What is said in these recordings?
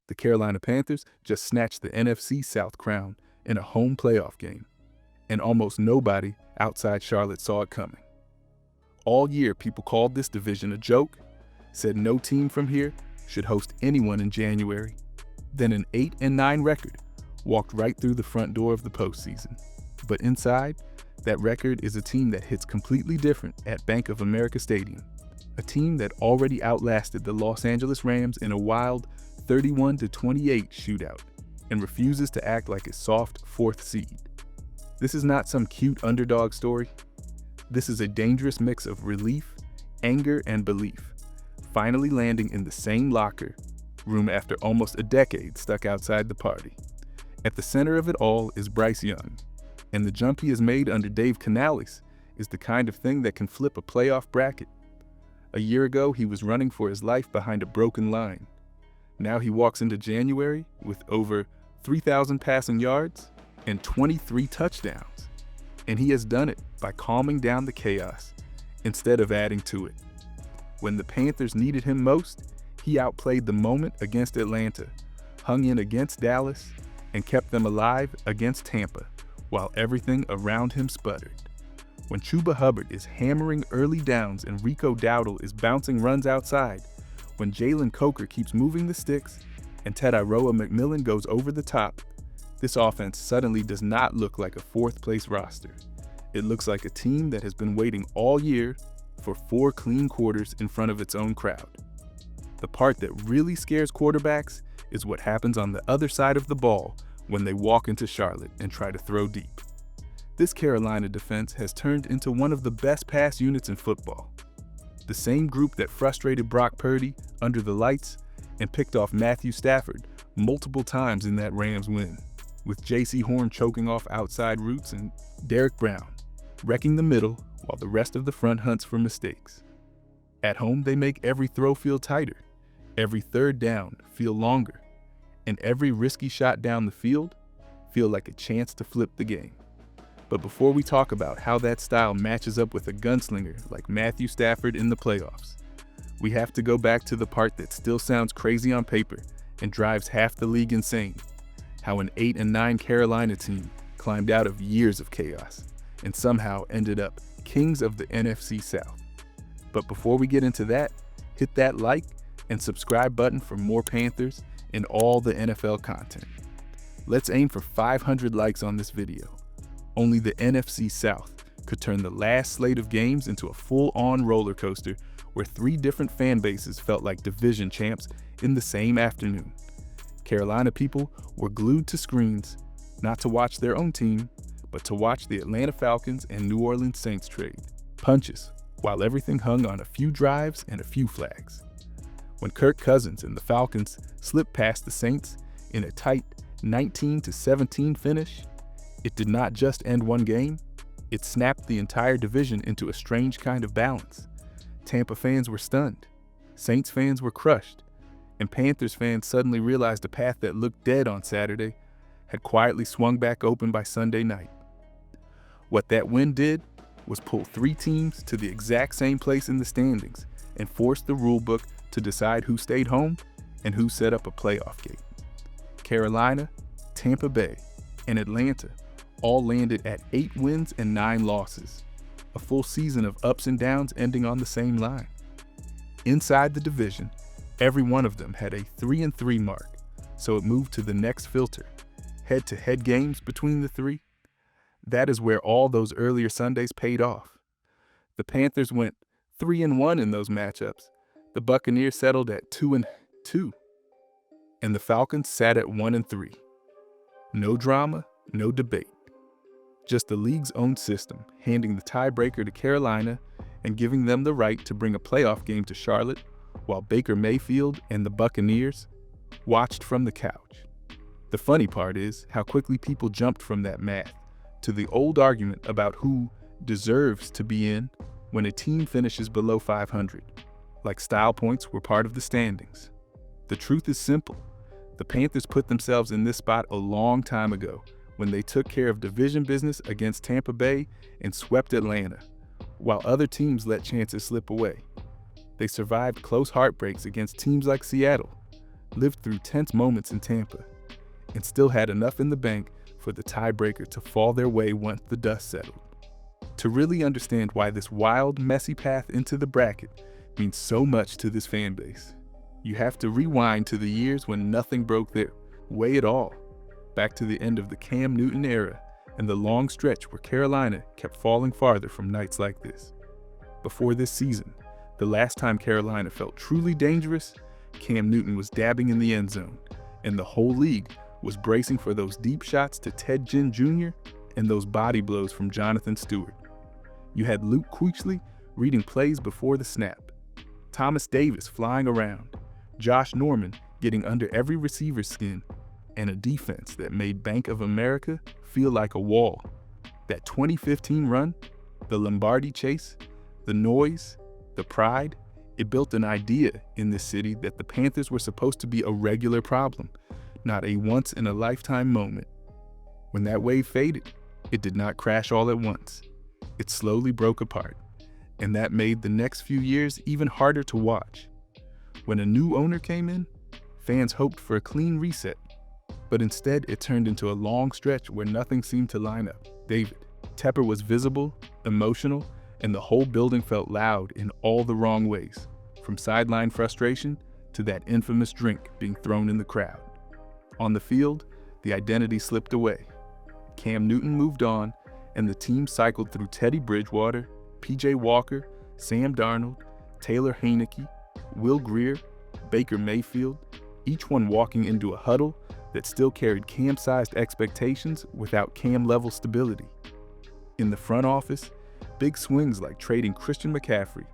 The Carolina Panthers just snatched the NFC South crown in a home playoff game, and almost nobody outside Charlotte saw it coming. All year, people called this division a joke, said no team from here should host anyone in January. Then an 8-9 record walked right through the front door of the postseason. But inside, that record is a team that hits completely different at Bank of America Stadium. A team that already outlasted the Los Angeles Rams in a wild 31-28 shootout and refuses to act like a soft fourth seed. This is not some cute underdog story. This is a dangerous mix of relief, anger, and belief, finally landing in the same locker room after almost a decade stuck outside the party. At the center of it all is Bryce Young, and the jump he has made under Dave Canales is the kind of thing that can flip a playoff bracket. A year ago, he was running for his life behind a broken line. Now he walks into January with over 3,000 passing yards and 23 touchdowns. And he has done it by calming down the chaos instead of adding to it. When the Panthers needed him most, he outplayed the moment against Atlanta, hung in against Dallas, and kept them alive against Tampa, while everything around him sputtered. When Chuba Hubbard is hammering early downs and Rico Dowdle is bouncing runs outside, when Jalen Coker keeps moving the sticks and Tedairoa McMillan goes over the top, this offense suddenly does not look like a fourth-place roster. It looks like a team that has been waiting all year for 4 clean quarters in front of its own crowd. The part that really scares quarterbacks is what happens on the other side of the ball when they walk into Charlotte and try to throw deep. This Carolina defense has turned into one of the best pass units in football. The same group that frustrated Brock Purdy under the lights and picked off Matthew Stafford multiple times in that Rams win, with J.C. Horn choking off outside routes and Derek Brown wrecking the middle while the rest of the front hunts for mistakes. At home, they make every throw feel tighter, every third down feel longer, and every risky shot down the field feel like a chance to flip the game. But before we talk about how that style matches up with a gunslinger like Matthew Stafford in the playoffs, we have to go back to the part that still sounds crazy on paper and drives half the league insane: how an 8-9 Carolina team climbed out of years of chaos and somehow ended up kings of the NFC South. But before we get into that, hit that like and subscribe button for more Panthers and all the NFL content. Let's aim for 500 likes on this video. Only the NFC South could turn the last slate of games into a full-on roller coaster where 3 different fan bases felt like division champs in the same afternoon. Carolina people were glued to screens, not to watch their own team, but to watch the Atlanta Falcons and New Orleans Saints trade punches, while everything hung on a few drives and a few flags. When Kirk Cousins and the Falcons slipped past the Saints in a tight 19-17 finish, it did not just end one game, it snapped the entire division into a strange kind of balance. Tampa fans were stunned, Saints fans were crushed, and Panthers fans suddenly realized a path that looked dead on Saturday had quietly swung back open by Sunday night. What that win did was pull 3 teams to the exact same place in the standings and force the rulebook to decide who stayed home and who set up a playoff gate. Carolina, Tampa Bay, and Atlanta all landed at 8 wins and 9 losses, a full season of ups and downs ending on the same line. Inside the division, every one of them had a 3-3 mark, so it moved to the next filter, head-to-head games between the 3. That is where all those earlier Sundays paid off. The Panthers went 3-1 in those matchups, the Buccaneers settled at 2-2, and the Falcons sat at 1-3. No drama, no debate. Just the league's own system, handing the tiebreaker to Carolina and giving them the right to bring a playoff game to Charlotte, while Baker Mayfield and the Buccaneers watched from the couch. The funny part is how quickly people jumped from that math to the old argument about who deserves to be in when a team finishes below 500, like style points were part of the standings. The truth is simple. The Panthers put themselves in this spot a long time ago when they took care of division business against Tampa Bay and swept Atlanta, while other teams let chances slip away. They survived close heartbreaks against teams like Seattle, lived through tense moments in Tampa, and still had enough in the bank for the tiebreaker to fall their way once the dust settled. To really understand why this wild, messy path into the bracket means so much to this fan base, you have to rewind to the years when nothing broke their way at all, back to the end of the Cam Newton era and the long stretch where Carolina kept falling farther from nights like this. Before this season, the last time Carolina felt truly dangerous, Cam Newton was dabbing in the end zone, and the whole league was bracing for those deep shots to Ted Ginn Jr. and those body blows from Jonathan Stewart. You had Luke Kuechly reading plays before the snap, Thomas Davis flying around, Josh Norman getting under every receiver's skin, and a defense that made Bank of America feel like a wall. That 2015 run, the Lombardi chase, the noise, the pride, it built an idea in this city that the Panthers were supposed to be a regular problem, not a once-in-a-lifetime moment. When that wave faded, it did not crash all at once. It slowly broke apart, and that made the next few years even harder to watch. When a new owner came in, fans hoped for a clean reset, but instead it turned into a long stretch where nothing seemed to line up. David Tepper was visible, emotional, and the whole building felt loud in all the wrong ways, from sideline frustration to that infamous drink being thrown in the crowd. On the field, the identity slipped away. Cam Newton moved on, and the team cycled through Teddy Bridgewater, P.J. Walker, Sam Darnold, Taylor Heineke, Will Grier, Baker Mayfield, each one walking into a huddle that still carried Cam-sized expectations without Cam-level stability. In the front office, big swings like trading Christian McCaffrey,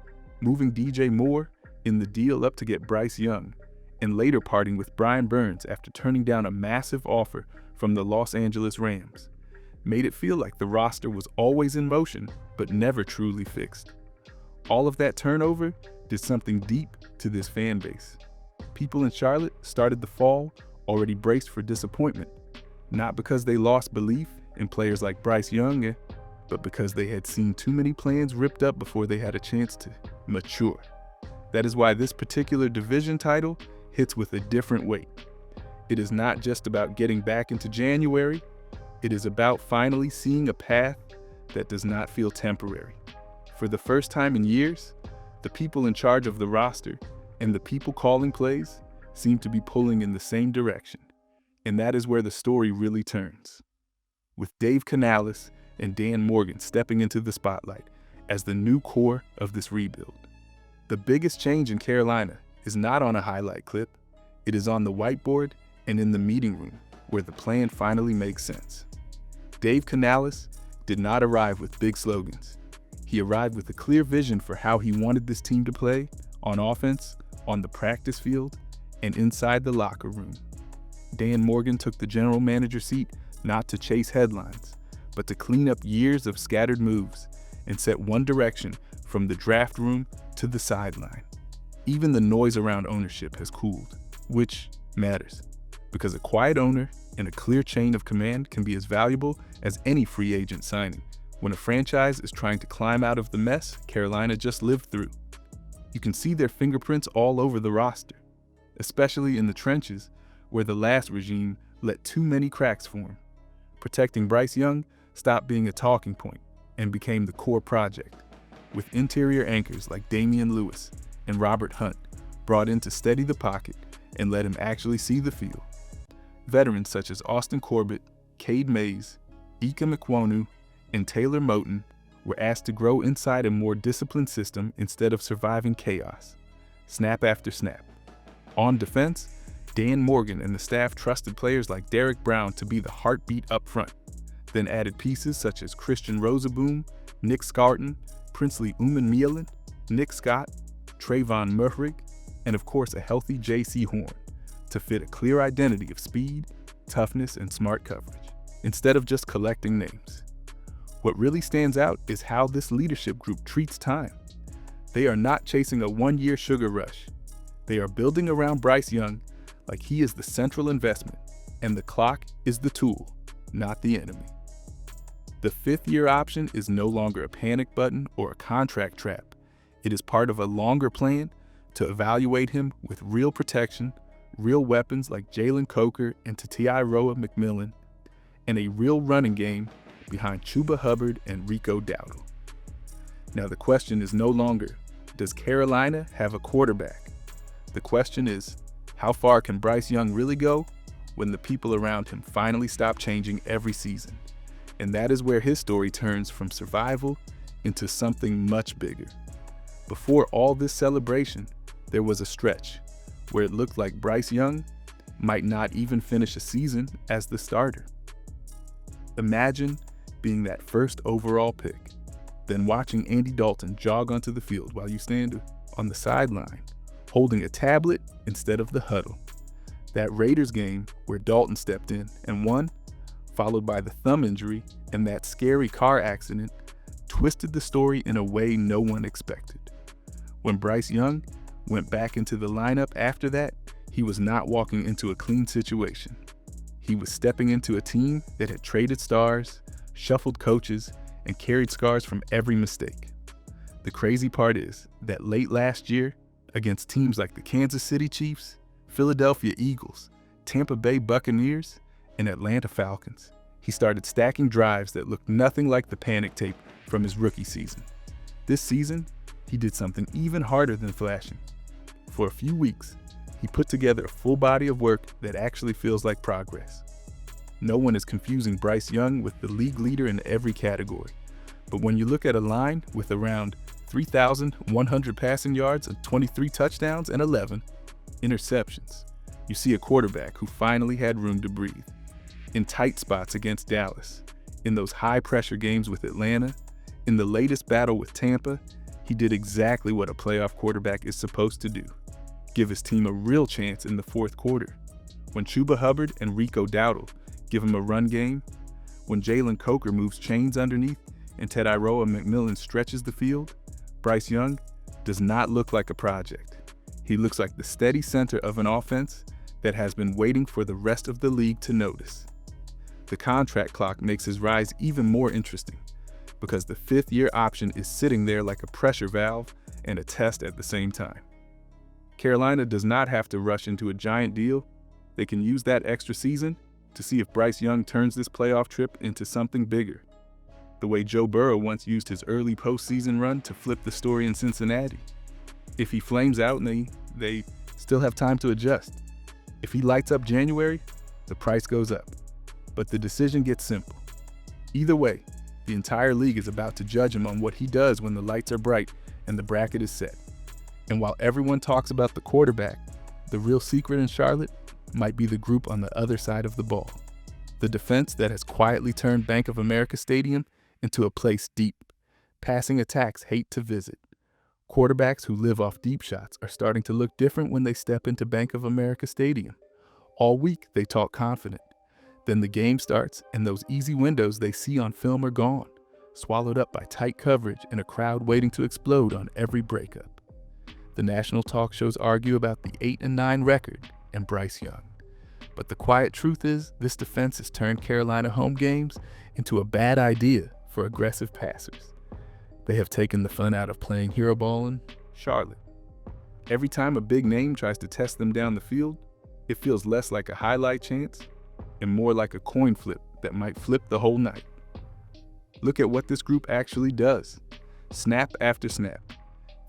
moving DJ Moore in the deal up to get Bryce Young, and later parting with Brian Burns after turning down a massive offer from the Los Angeles Rams, made it feel like the roster was always in motion but never truly fixed. All of that turnover did something deep to this fan base. People in Charlotte started the fall already braced for disappointment, not because they lost belief in players like Bryce Young, but because they had seen too many plans ripped up before they had a chance to mature. That is why this particular division title hits with a different weight. It is not just about getting back into January, it is about finally seeing a path that does not feel temporary. For the first time in years, the people in charge of the roster and the people calling plays seem to be pulling in the same direction, and that is where the story really turns. With Dave Canales and Dan Morgan stepping into the spotlight as the new core of this rebuild. The biggest change in Carolina is not on a highlight clip, it is on the whiteboard and in the meeting room where the plan finally makes sense. Dave Canales did not arrive with big slogans. He arrived with a clear vision for how he wanted this team to play on offense, on the practice field, and inside the locker room. Dan Morgan took the general manager seat not to chase headlines, but to clean up years of scattered moves and set one direction from the draft room to the sideline. Even the noise around ownership has cooled, which matters, because a quiet owner and a clear chain of command can be as valuable as any free agent signing when a franchise is trying to climb out of the mess Carolina just lived through. You can see their fingerprints all over the roster, especially in the trenches where the last regime let too many cracks form. Protecting Bryce Young stopped being a talking point and became the core project, with interior anchors like Damian Lewis and Robert Hunt brought in to steady the pocket and let him actually see the field. Veterans such as Austin Corbett, Cade Mays, Ika Mekwonu, and Taylor Moton were asked to grow inside a more disciplined system instead of surviving chaos, snap after snap. On defense, Dan Morgan and the staff trusted players like Derek Brown to be the heartbeat up front, then added pieces such as Christian Rosaboom, Nick Scarton, Princely Umanmielen, Nick Scott, Trayvon Murrig, and of course a healthy J.C. Horn to fit a clear identity of speed, toughness, and smart coverage, instead of just collecting names. What really stands out is how this leadership group treats time. They are not chasing a one-year sugar rush. They are building around Bryce Young like he is the central investment, and the clock is the tool, not the enemy. The fifth-year option is no longer a panic button or a contract trap. It is part of a longer plan to evaluate him with real protection, real weapons like Jalen Coker and Tatiairoa McMillan, and a real running game behind Chuba Hubbard and Rico Dowdle. Now the question is no longer, does Carolina have a quarterback? The question is, how far can Bryce Young really go when the people around him finally stop changing every season? And that is where his story turns from survival into something much bigger. Before all this celebration, there was a stretch where it looked like Bryce Young might not even finish a season as the starter. Imagine being that first overall pick, then watching Andy Dalton jog onto the field while you stand on the sideline, holding a tablet instead of the huddle. That Raiders game where Dalton stepped in and won, followed by the thumb injury and that scary car accident, twisted the story in a way no one expected. When Bryce Young went back into the lineup after that, he was not walking into a clean situation. He was stepping into a team that had traded stars, shuffled coaches, and carried scars from every mistake. The crazy part is that late last year, against teams like the Kansas City Chiefs, Philadelphia Eagles, Tampa Bay Buccaneers, and Atlanta Falcons, he started stacking drives that looked nothing like the panic tape from his rookie season. This season, he did something even harder than flashing. For a few weeks, he put together a full body of work that actually feels like progress. No one is confusing Bryce Young with the league leader in every category. But when you look at a line with around 3,100 passing yards and 23 touchdowns and 11 interceptions, you see a quarterback who finally had room to breathe. In tight spots against Dallas, in those high-pressure games with Atlanta, in the latest battle with Tampa, he did exactly what a playoff quarterback is supposed to do: give his team a real chance in the fourth quarter. When Chuba Hubbard and Rico Dowdle give him a run game, when Jalen Coker moves chains underneath and Tatiairoa McMillan stretches the field, Bryce Young does not look like a project. He looks like the steady center of an offense that has been waiting for the rest of the league to notice. The contract clock makes his rise even more interesting because the fifth-year option is sitting there like a pressure valve and a test at the same time. Carolina does not have to rush into a giant deal. They can use that extra season to see if Bryce Young turns this playoff trip into something bigger, the way Joe Burrow once used his early postseason run to flip the story in Cincinnati. If he flames out and they still have time to adjust. If he lights up January, the price goes up. But the decision gets simple. Either way, the entire league is about to judge him on what he does when the lights are bright and the bracket is set. And while everyone talks about the quarterback, the real secret in Charlotte might be the group on the other side of the ball. The defense that has quietly turned Bank of America Stadium into a place deep. Passing attacks hate to visit. Quarterbacks who live off deep shots are starting to look different when they step into Bank of America Stadium. All week they talk confident. Then the game starts and those easy windows they see on film are gone, swallowed up by tight coverage and a crowd waiting to explode on every breakup. The national talk shows argue about the 8-9 record and Bryce Young. But the quiet truth is, this defense has turned Carolina home games into a bad idea for aggressive passers. They have taken the fun out of playing hero ball in Charlotte. Every time a big name tries to test them down the field, it feels less like a highlight chance and more like a coin flip that might flip the whole night. Look at what this group actually does. Snap after snap.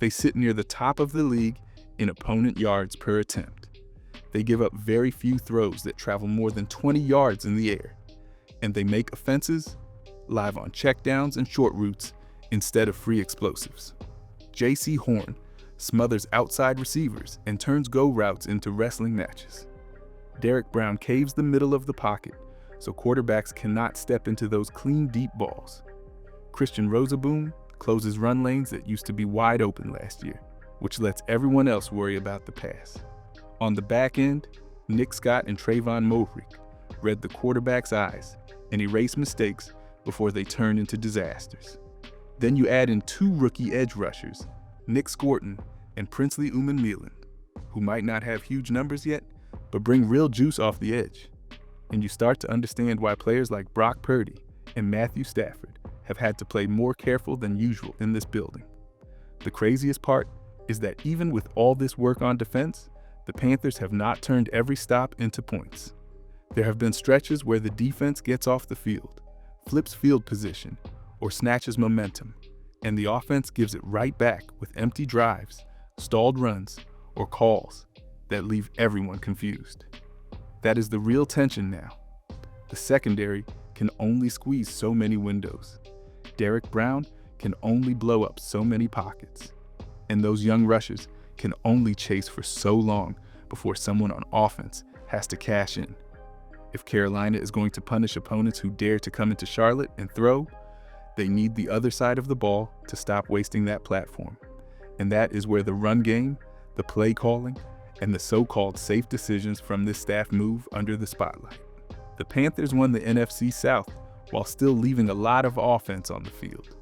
They sit near the top of the league in opponent yards per attempt. They give up very few throws that travel more than 20 yards in the air. And they make offenses live on checkdowns and short routes instead of free explosives. J.C. Horn smothers outside receivers and turns go routes into wrestling matches. Derek Brown caves the middle of the pocket so quarterbacks cannot step into those clean deep balls. Christian Rosaboom closes run lanes that used to be wide open last year, which lets everyone else worry about the pass. On the back end, Nick Scott and Trayvon Mohrick read the quarterback's eyes and erase mistakes before they turn into disasters. Then you add in two rookie edge rushers, Nick Scorton and Princely Umanmielen, who might not have huge numbers yet, but bring real juice off the edge. And you start to understand why players like Brock Purdy and Matthew Stafford have had to play more careful than usual in this building. The craziest part is that even with all this work on defense, The Panthers have not turned every stop into points. There have been stretches where the defense gets off the field, flips field position, or snatches momentum, and the offense gives it right back with empty drives, stalled runs, or calls that leave everyone confused. That is the real tension now. The secondary can only squeeze so many windows. Derrick Brown can only blow up so many pockets. And those young rushers can only chase for so long before someone on offense has to cash in. If Carolina is going to punish opponents who dare to come into Charlotte and throw, they need the other side of the ball to stop wasting that platform. And that is where the run game, the play calling, and the so-called safe decisions from this staff move under the spotlight. The Panthers won the NFC South while still leaving a lot of offense on the field.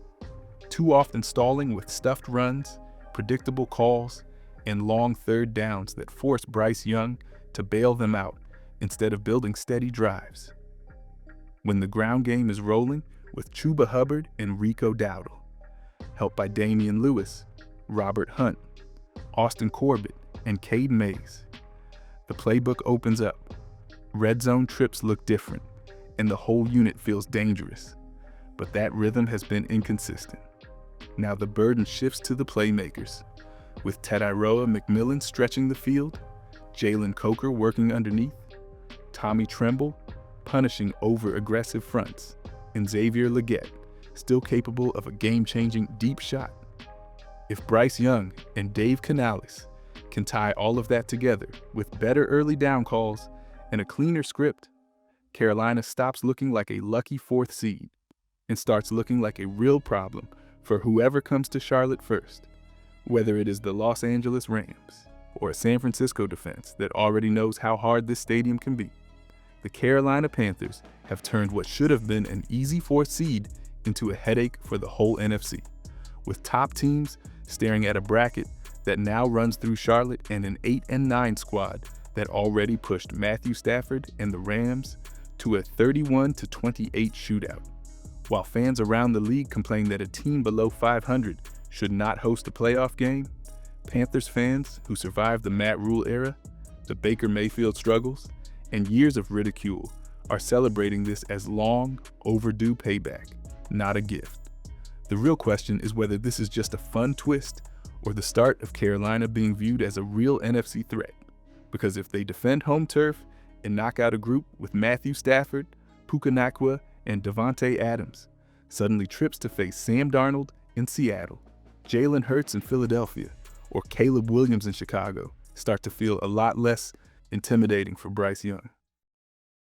Too often stalling with stuffed runs, predictable calls, and long third downs that force Bryce Young to bail them out instead of building steady drives. When the ground game is rolling with Chuba Hubbard and Rico Dowdle, helped by Damian Lewis, Robert Hunt, Austin Corbett, and Cade Mays, the playbook opens up. Red zone trips look different, and the whole unit feels dangerous. But that rhythm has been inconsistent. Now the burden shifts to the playmakers, with Tedairoa McMillan stretching the field, Jalen Coker working underneath, Tommy Tremble punishing over-aggressive fronts, and Xavier Legette still capable of a game-changing deep shot. If Bryce Young and Dave Canales can tie all of that together with better early down calls and a cleaner script, Carolina stops looking like a lucky fourth seed and starts looking like a real problem for whoever comes to Charlotte first, whether it is the Los Angeles Rams or a San Francisco defense that already knows how hard this stadium can be. The Carolina Panthers have turned what should have been an easy fourth seed into a headache for the whole NFC, with top teams staring at a bracket that now runs through Charlotte and an 8-9 squad that already pushed Matthew Stafford and the Rams to a 31-28 shootout. While fans around the league complain that a team below 500 should not host a playoff game, Panthers fans who survived the Matt Rule era, the Baker Mayfield struggles, and years of ridicule are celebrating this as long overdue payback, not a gift. The real question is whether this is just a fun twist or the start of Carolina being viewed as a real NFC threat. Because if they defend home turf and knock out a group with Matthew Stafford, Puka Nacua, and Devontae Adams, suddenly trips to face Sam Darnold in Seattle, Jalen Hurts in Philadelphia, or Caleb Williams in Chicago start to feel a lot less intimidating for Bryce Young.